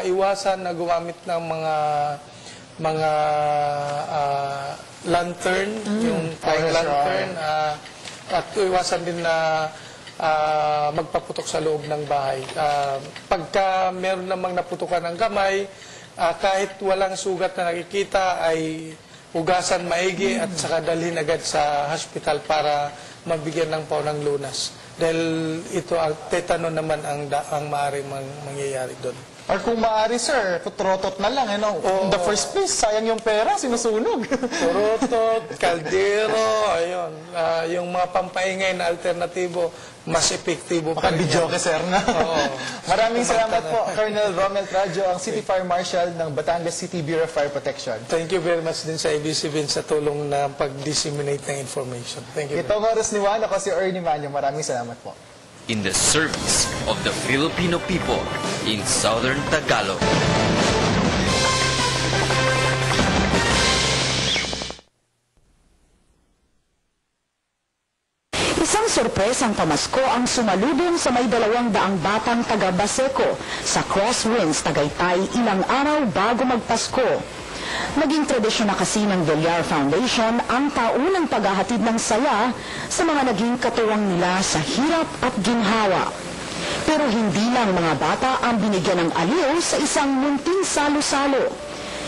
Iwasan na gumamit ng mga lantern, yung flying lantern, at iwasan din na magpaputok sa loob ng bahay. Pagka meron namang naputukan ng kamay, kahit walang sugat na nakikita, ay hugasan maigi at saka dalhin agad sa hospital para mabigyan ng paunang lunas. Dahil ito, tetano naman ang maaaring mangyayari doon. Or kung maaari, sir, tutrotot na lang. In the first place, sayang yung pera, sinusunog. Turotot, kaldero, ayun. Yung mga pampaingay na alternatibo, mas epektibo pa rin. Makabidyoke, sir, na. Maraming salamat po, Colonel Romel Trajo, ang City Fire Marshal ng Batangas City Bureau of Fire Protection. Thank you very much din sa ABS-CBN sa tulong na pag-disseminate ng information. Thank you. Itong oras ni Juan, ako si Ernie Manyo. Maraming salamat po. In the service of the Filipino people in Southern Tagalog. Isang sorpresang pamasko ang sumalubong sa may 200 batang taga Baseco sa Crosswinds, Tagaytay ilang araw bago magpasko. Naging tradisyon na kasi ng Villar Foundation ang taunang paghahatid ng saya sa mga naging katuwang nila sa hirap at ginhawa. Pero hindi lang mga bata ang binigyan ng aliw sa isang munting salo-salo.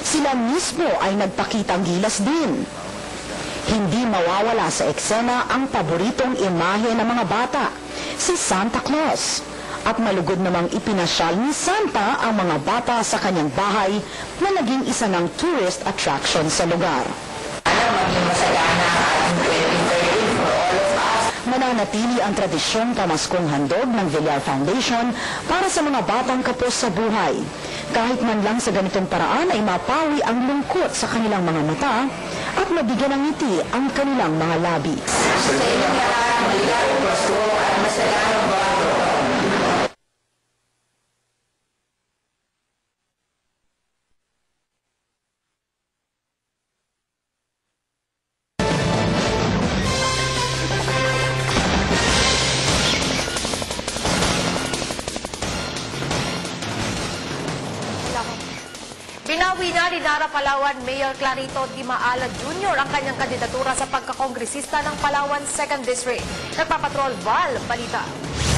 Sila mismo ay nagpakitang gilas din. Hindi mawawala sa eksena ang paboritong imahe ng mga bata, si Santa Claus. At malugod namang ipinasyal ni Santa ang mga bata sa kanyang bahay na naging isa ng tourist attraction sa lugar. Maging masaya na ang 2030 for all of us. Mananatili ang tradisyong pamaskong handog ng Villar Foundation para sa mga batang kapos sa buhay. Kahit man lang sa ganitong paraan ay mapawi ang lungkot sa kanilang mga mata at mabigyan ng ngiti ang kanilang mga labi. Sa inyong lahat, maligayang Pasko at masayang bago. Binawi na ni Nara Palawan Mayor Clarito Di Maala Jr. ang kanyang kandidatura sa pagkakongresista ng Palawan 2nd District. Nagpapatrol Val, balita.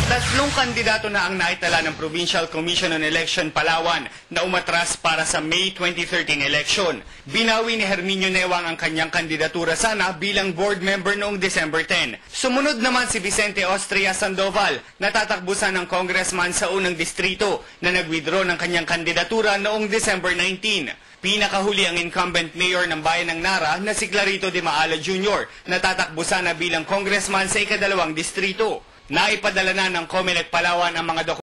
Tatlong kandidato na ang naitala ng Provincial Commission on Election Palawan na umatras para sa May 2013 election. Binawi ni Herminio Newang ang kanyang kandidatura sana bilang board member noong December 10. Sumunod naman si Vicente Austria Sandoval, natatakbusan ng congressman sa unang distrito na nag-withdraw ng kanyang kandidatura noong December 19. Pinakahuli ang incumbent mayor ng bayan ng Nara na si Clarito Di Maala Jr. natatakbo sana bilang congressman sa ika-2 distrito. Naipadala na ng COMELEC Palawan ang mga